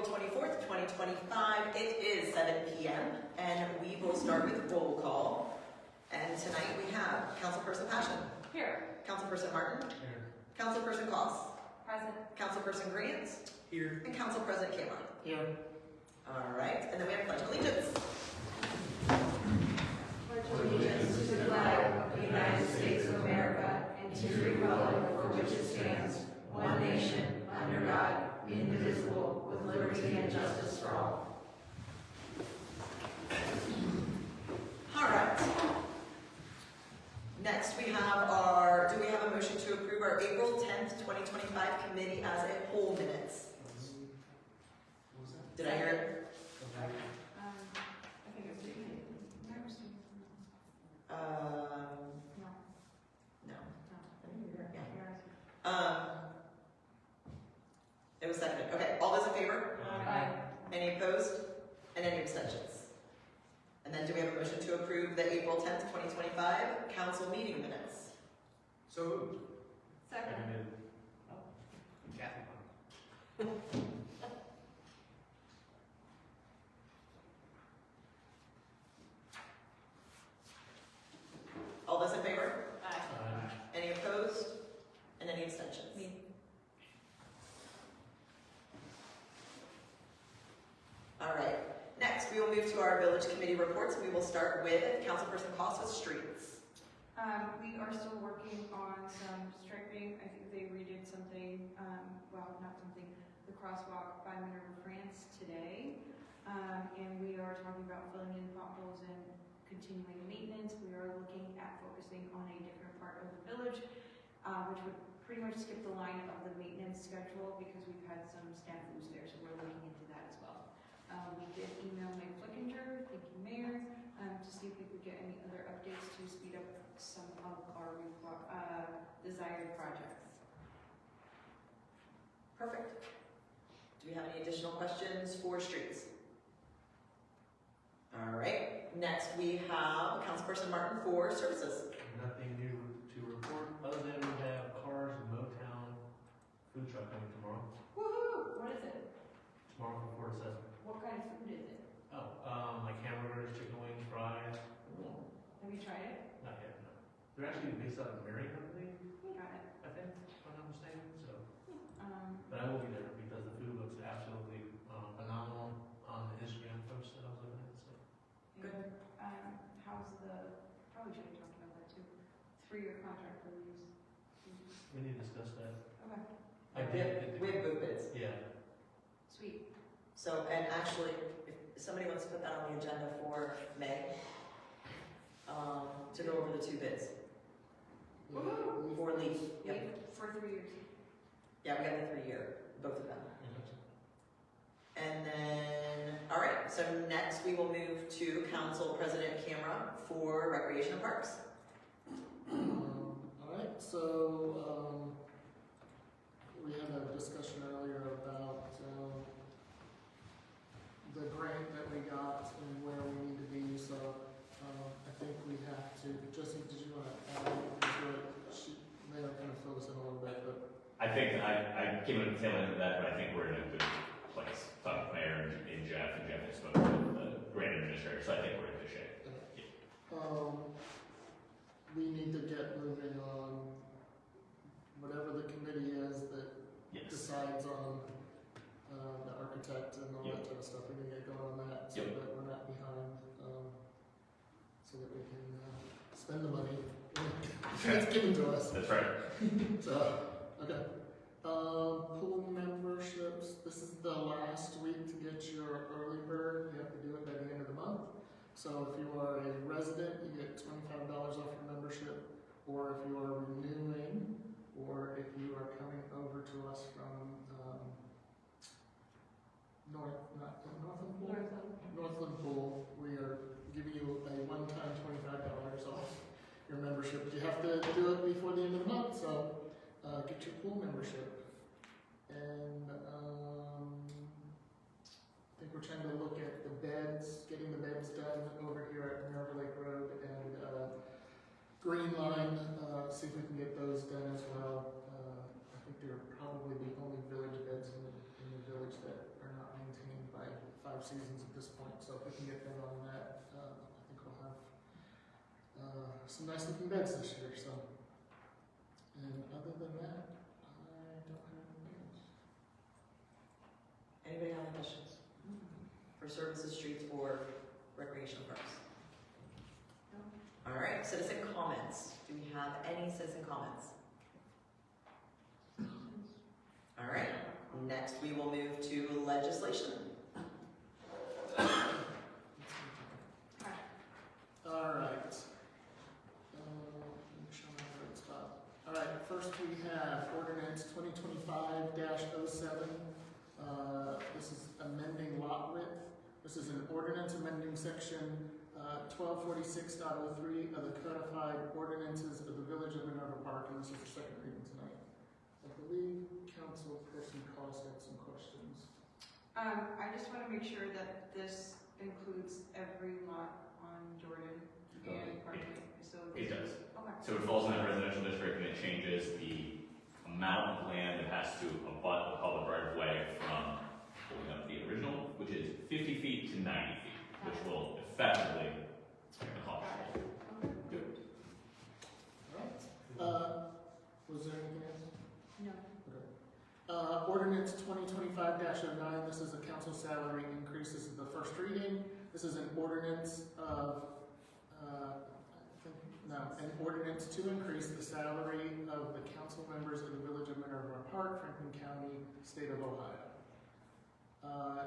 24th, 2025. It is 7 p.m. and we will start with roll call. And tonight we have Councilperson Passion. Here. Councilperson Martin. Here. Councilperson Koss. Present. Councilperson Grant. Here. And Council President Cameron. Here. All right, and then we have Pledge of Allegiance. Pledge allegiance to the flag of the United States of America and to the republic for which it stands, one nation, under God, indivisible, with liberty and justice for all. All right. Next we have do we have a motion to approve our April 10th, 2025 committee as a whole minutes? Did I hear it? I think it's No. It was seconded. Okay, all those in favor? Aye. Any opposed? And any abstentions? And then do we have a motion to approve the April 10th, 2025 council meeting minutes? So moved. Second. Kathy. All those in favor? Aye. Any opposed? And any abstentions? Me. All right. Next, we will move to our village committee reports. We will start with Councilperson Koss with streets. We are still working on some striping. I think they redid something, the crosswalk by Minerva France today. And we are talking about filling in potholes and continuing maintenance. We are looking at focusing on a different part of the village, which would pretty much skip the line of the maintenance schedule because we've had some snafus there, so we're looking into that as well. We did email Mike Flickinger, thank you Mayor, to see if we could get any other updates to speed up some of our desired projects. Perfect. Do we have any additional questions for streets? All right. Next, we have Councilperson Martin for services. Nothing new to report other than we have Cars and Motown food truck coming tomorrow. Woohoo! What is it? Tomorrow from 4 to 7. What kind of food is it? Like hamburgers, chicken wings, fries. Have you tried it? Not yet, no. They're actually based out of Marion, I believe, Got it. if I'm not mistaken. So, Um, but I will be there because the food looks absolutely phenomenal on the Instagram post that I was looking at. So. Good. How's probably should have talked about that too. 3-year contract for these. We need to discuss that. Okay. I did. We have booth bids. Yeah. Sweet. So, and actually, if somebody wants to put that on the agenda for May, to go over the 2 bids. Woohoo! For leaf. Yep. For 3 years. Yeah, we got the 3-year, both of them. And then, all right, so next we will move to Council President Camera for Recreation and Parks. All right, so we had a discussion earlier about the grant that we got and where we need to be. So I think we have to. Jesse, did you want to add anything to it? They are kind of fill us in a little bit, but I think I came in the tail end of that, but I think we're in a good place. Talked with Mayor and Jeff has spoken with the grant administrator, so I think we're in good shape. we need to get moving on whatever the committee is that Yes. decides on the architect and all Yep. that type of stuff. We need to get going on that so Yep. that we're not behind, so that we can spend the money that's given to us. That's right. So, okay. Pool memberships, this is the last week to get your early bird. You have to do it by the end of the month. So if you are a resident, you get $25 off your membership, or if you are renewing, or if you are coming over to us from Northland Pool, we are giving you a one-time $25 off your membership. You have to do it before the end of the month, so get your pool membership. And I think we're trying to look at the beds, getting the beds done over here at Minerva Lake Road and Green Line, see if we can get those done as well. I think they're probably the only village beds in the village that are not maintained. some nice looking beds this year, so. And other than that, I don't have anything else. Anybody have any questions? For services, streets, or recreation parks? No. All right, citizen comments. Do we have any citizen comments? All right, next we will move to legislation. Alright. Make sure I'm in the right spot. Alright, first we have ordinance 2025-07. This is amending lot width. This is an ordinance amending section 1246.03 of the codified ordinances of the Village of Minerva Park, and this is the second reading tonight. I believe Councilperson Cost had some questions. I just want to make sure that this includes every lot on Jordan and Parkway, so. It does. Okay. So it falls in that residential district and it changes the amount of land that has to abut the public right of way from pulling up the original, which is 50 feet to 90 feet, which will effectively accomplish Got it. Okay. Good. Alright. Was there anything else? No. Ordinance 2025-09, this is a council salary increase. This is the first reading. This is an ordinance of, an ordinance to increase the salary of the council members of the Village of Minerva Park, Franklin County, State of Ohio.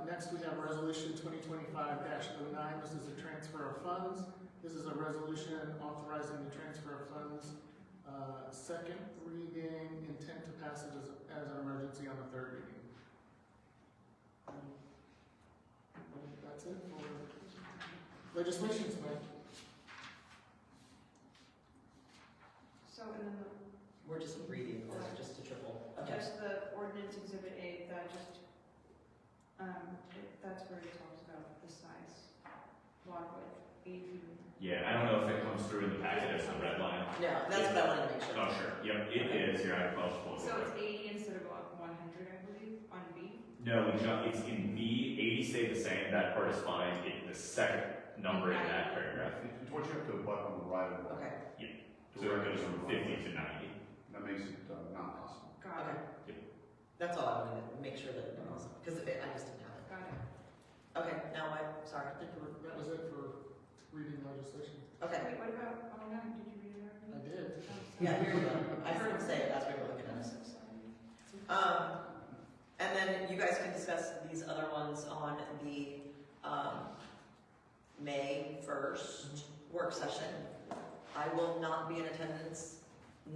Next we have Resolution 2025-09. This is a transfer of funds. This is a resolution authorizing the transfer of funds. Second reading, intent to pass it as an emergency on the third reading. That's it for legislation tonight. So, and then We're just reading, or just to triple. Okay. just the ordinance exhibit A, that just, that's where it talks about the size, lot width, 8 feet. Yeah, I don't know if it comes through in the packet as a red line. No, that's what I wanted to make sure. Oh, sure. Yep, it is. Here, I'll pull it So up. it's 80 instead of 100, I believe, on B? No, it's in B. 80 stay the same. That part is fine. The second number in that paragraph. It's what you have to abut on the right of way. Okay, So it goes from 50 to 90. That makes it not possible. Got okay. it, That's all I wanted to make sure that it was, because I just didn't have it. got it. Okay, now sorry. I think that was it for reading legislation. Okay, Wait, what about, oh no, did you read it I already? did. yeah, here you go. I heard him say it as we were looking at it. And then you guys can discuss these other ones on the, May 1st work session. I will not be in attendance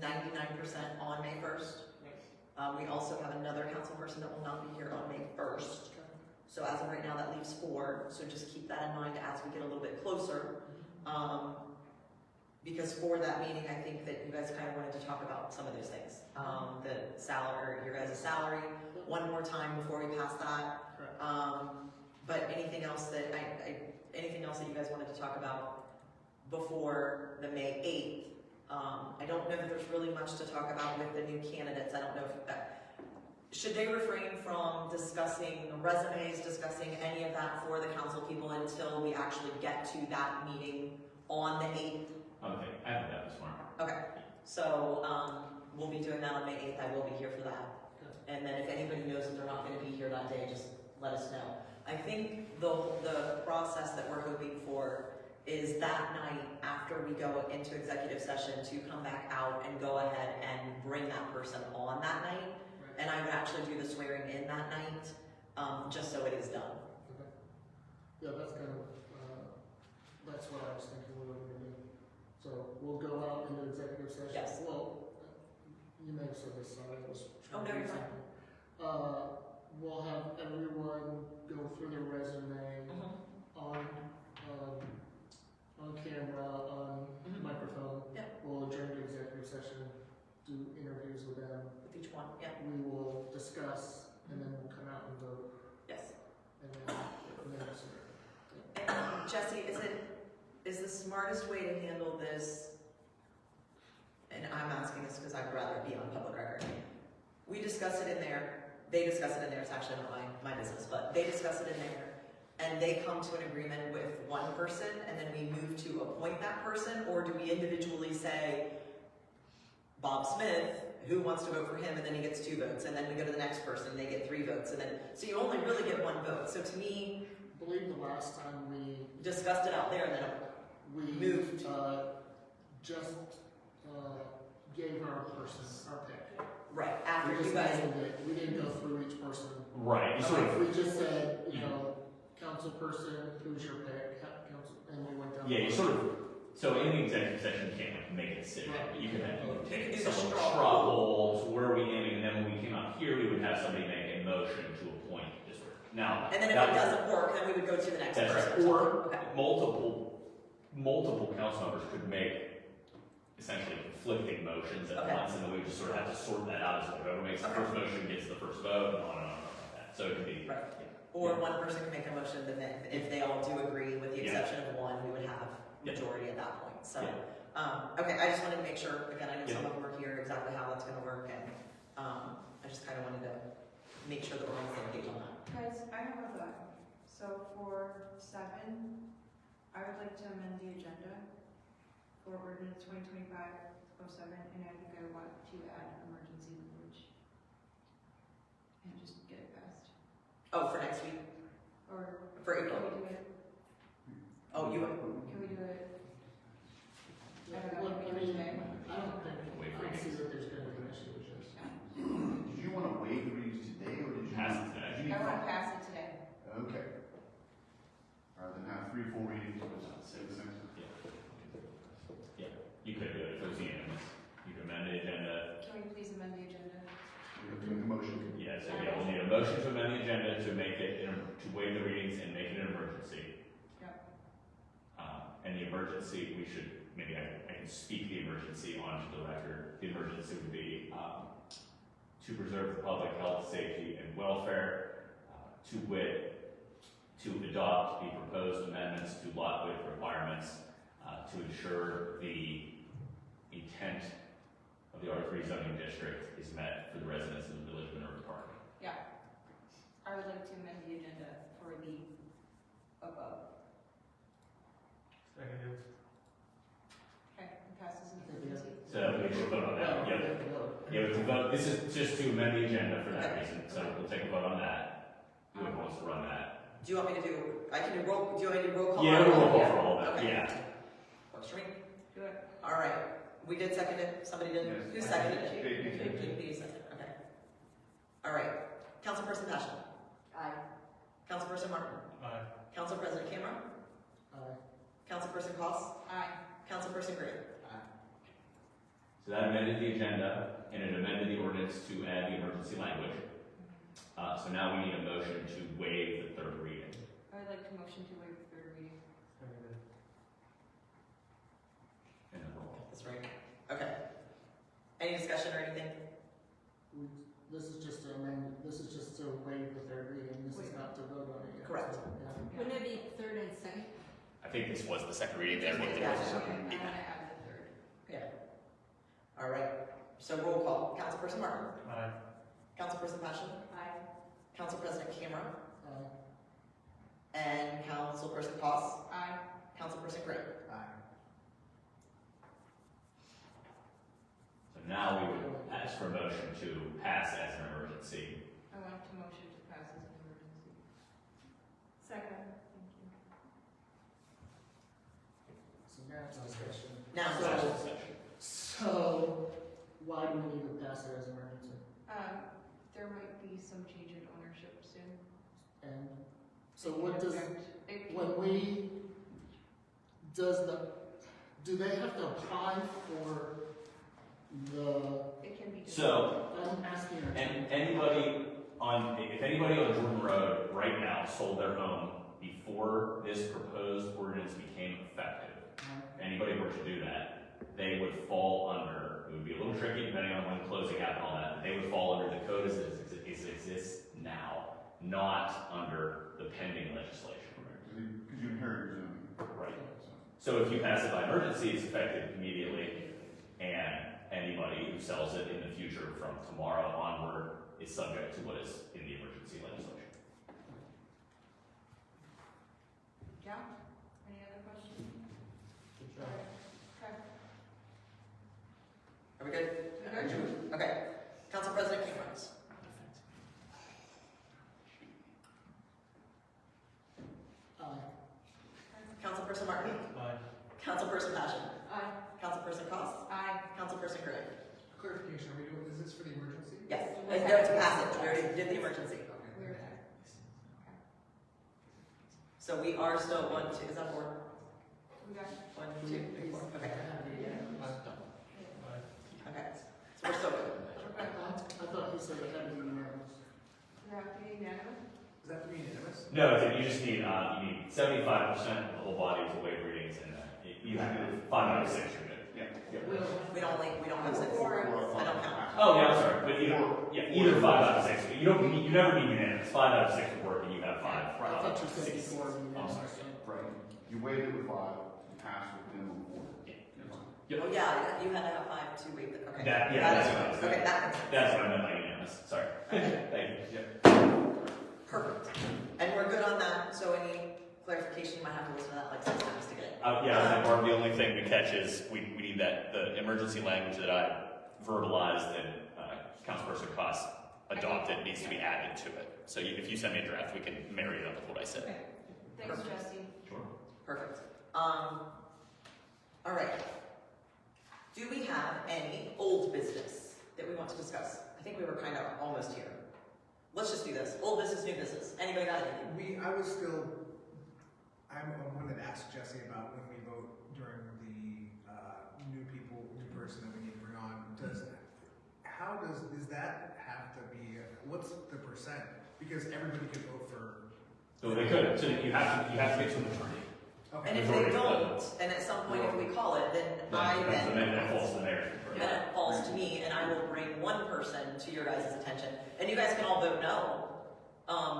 99% on May 1st. We also have another council person that will not be here on May 1st. So as of right now, that leaves 4, so just keep that in mind as we get a little bit closer. Because for that meeting, I think that you guys kind of wanted to talk about some of those things. The salary, your guys' salary, one more time before we pass that. Correct. But anything else that anything else that you guys wanted to talk about before the May 8th? I don't know that there's really much to talk about with the new candidates. I don't know if should they refrain from discussing resumes, discussing any of that for the council people until we actually get to that meeting on the 8th? Okay, I have that this morning. Okay, so we'll be doing that on May 8th. I will be here for that. And then if anybody knows that they're not going to be here that day, just let us know. I think the process that we're hoping for is that night after we go into executive session to come back out and go ahead and bring that person on that night. And I would actually do the swearing in that night, just so it is done. Okay. Yeah, that's kind of, that's what I was thinking we were gonna do. So we'll go out into executive session. Yes. Well, you may have said this, sorry, I was Oh, trying no, to do you're fine. something. We'll have everyone go through their resume on camera, on Mhm. microphone. Yeah. We'll adjourn to executive session, do interviews with them. With each one, yeah, We will discuss, and then we'll come out and vote, yes. and then swear. And Jesse, is the smartest way to handle this, and I'm asking this because I'd rather be on public record. We discuss it in there, they discuss it in there, it's actually not my business, but they discuss it in there. and they come to an agreement with one person, and then we move to appoint that person, or do we individually say, Bob Smith, who wants to vote for him, and then he gets 2 votes, and then we go to the next person, they get 3 votes, and then, so you only really get 1 vote. So to me, I believe the last time we discussed it out there, and then, Moved. just gave our person our pick. right, after We you just guys, named it. We didn't go through each person. Right, you sort of, We just said, you know, council person, who's your pick, council, and we went down. yeah, you sort of, so in the executive session, you can't like make a decision, but you can have, you can You take can do the some straw straw polls, where are we aiming, and then when we came out here, we would have somebody make a motion to appoint this person. Now, and then if that it was- doesn't work, then we would go to the next That's person. right, or Okay. multiple council members could make essentially conflicting motions at Okay. once, and then we just sort of have to sort that out as whoever makes the Okay. first motion gets the first vote, and on and on like that. So it could be, Right. Or one person can make a motion, then if they all do agree, with the Yeah. exception of one, we would have Yeah. majority at that point, so. Yeah. Okay, I just wanted to make sure, again, I know Yeah. some of them are here, exactly how that's gonna work, and, I just kinda wanted to make sure that we're on the same page on that. Guys, I have a thought. So for 7, I would like to amend the agenda for ordinance 2025-07, and I think I want to add emergency language. And just get it passed. Oh, for next week, Or for can April, we do it, oh, you, can we do it? I don't know, Well, can I we do it mean, today? I don't see that there's gonna be an issue with this. Did you want to waive the readings today, or did you? Pass it today. did you I need- want to pass it today. Okay. Rather than have 3 full readings, what's that, 6? you could do it if it was unanimous. You could amend the agenda, Can we please amend the agenda? We have to make a motion. yeah, so yeah, we'll need a motion to amend the agenda to make it, to waive the readings and make it an emergency. Yep. And the emergency, we should, maybe I can speak the emergency onto the record. The emergency would be, to preserve the public health, safety, and welfare, to wit, to adopt the proposed amendments to lot width requirements, to ensure the intent of the R3 zoning district is met for the residents of the Village of Minerva Park. Yeah. I would like to amend the agenda for the above. Seconded. Okay, it passes an emergency. So we should vote on that, Well, yeah. we have to vote. Yeah, we can vote, this is just to amend the agenda for that reason, so we'll take a vote on that. Whoever wants to run that. do you want me to do, I can do roll, do you want me to do roll call? Yeah, we'll roll call for all of it, Okay. yeah. Works for me. Do it. All right, we did second it, somebody did, Yes. who seconded it? JP. JP seconded, okay. All right, Councilperson Passion, Aye. Councilperson Martin, Aye. Council President Cameron, Aye. Councilperson Cost, Aye. Councilperson Green. So that amended the agenda, and it amended the ordinance to add the emergency language. So now we need a motion to waive the third reading. I would like to motion to waive the 3rd reading. Seconded. And then roll call. That's right. Okay. Any discussion or anything? This is just to amend, this is just to waive the 3rd reading, this is not to vote on it yet. Correct. So, yeah. Wouldn't it be 3rd and 2nd? I think this was the second reading there. Yeah. Okay, I want to add the 3rd. Yeah. All right, so roll call, Councilperson Martin, Aye. Councilperson Passion, Aye. Council President Cameron, Aye. and Councilperson Cost, Aye. Councilperson Green. So now we would ask for a motion to pass as an emergency. I want to motion to pass as an emergency. Second. Thank you. So now it's discussion. Now, So- Special session. So, why do we need to pass it as emergency? There might be some change in ownership soon. And, so what does, It can- when we, do they have to apply for the, It can be. So, I'm asking her. and if anybody on Jordan Road right now sold their home before this proposed ordinance became effective, if anybody were to do that, they would fall under, it would be a little tricky depending on when closing happened and all that, but they would fall under the code as it exists now, not under the pending legislation. Because you inherit your zoning. Right. So, So if you pass it by emergency, it's effective immediately, and anybody who sells it in the future from tomorrow onward is subject to what is in the emergency legislation. Yeah? Any other questions? Good job. Okay. Are we good? We good? Okay. Council President Kingruns. Councilperson Martin. Aye. Councilperson Passion. Aye. Councilperson Cost. Aye. Councilperson Gray. Clarification, are we doing, is this for the emergency? Yes. No, it's passage. We already did the emergency. We're there. So we are still 1, 2, is that 4? We got 1, 2, 3, 4. Okay. Aye. Okay. So we're still good. we're good. I thought you said it had to be unanimous. We have to be unanimous? Is that for unanimous? No, you just need, you need 75% of the whole body to waive readings, and you have to 5 out of 6, you're good. Yeah. We don't have 6. Four. I don't count. Oh, yeah, I'm sorry, but either 5 out of 6, but you never need unanimous, 5 out of 6 will work, and you have 5. I thought you said Six. before I'm unanimous. sorry. Right. You waived it with 5, you passed with minimum 4. Yep. Oh, yeah, you had to have 5 to waive the, okay. That- yeah, That that's is- what I was Okay, that makes sense. That's what I meant by unanimous, sorry. Okay. Thank you. Perfect. And we're good on that, so any clarification, you might have to listen to that like 6 times to get it. Yeah, Barb, the only thing to catch is we need the emergency language that I verbalized and Councilperson Cost adopted needs to be added to it. So if you send me a draft, we can marry it up with what I said. Okay. Thanks, Jesse. Sure. Perfect. All right. Do we have any old business that we want to discuss? I think we were kind of almost here. Let's just do this. Old business, new business. Anybody got anything? I'm one that asked Jesse about when we vote during the new person that we need to bring on. Does that have to be, what's the percent? Because everybody could vote for. So they could. So you have to get to a majority. Okay. And if they don't, and at some point if we call it, then Then that falls to the mayor. then it falls to me, and I will bring one person to your guys' attention. And you guys can all vote no.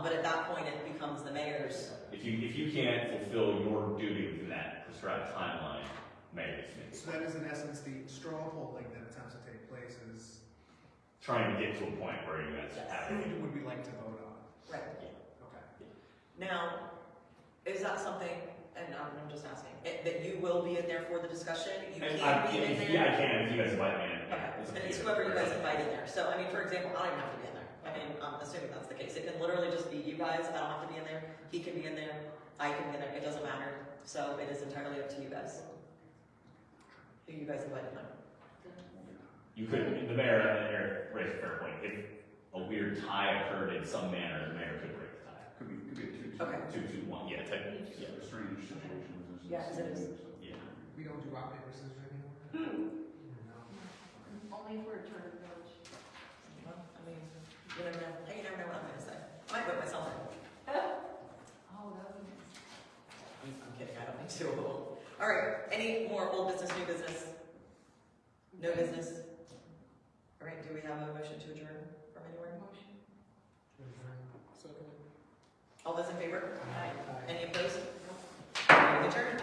But at that point, it becomes the mayor's. If you can't fulfill your duty within that prescribed timeline, mayor needs to make So that is in essence the straw polling that attempts to take place is trying to get to a point where you guys have who it. would we like to vote on? Right. Okay. Now, is that something, and I'm just asking, that you will be in there for the discussion? You And can be in there? yeah, I can if you guys invite me in. Okay, and it's whoever you guys invite in there. So, I mean, for example, I don't even have to be in there. I mean, I'm assuming that's the case. It can literally just be you guys. I don't have to be in there. He can be in there. I can be in there. It doesn't matter. So it is entirely up to you guys. Who you guys invite in there. You could, the mayor raised a fair point. If a weird tie occurred in some manner, the mayor could break the tie. Could be a 2-2. Okay. 2-2-1, yeah, technically, yeah. A strange situation. Yeah, 'cause it is. Yeah. We don't do rock, paper, scissors anymore? No. Only for a turn of votes. Well, I mean, you never know. Hey, you never know what I'm going to say. I might vote myself in. Oh, that would be nice. I'm kidding. I don't need to. All right. Any more old business, new business? No business? All right. Do we have a motion to adjourn from anywhere? Motion. Second. All those in favor? Aye. Any opposed? Adjourned.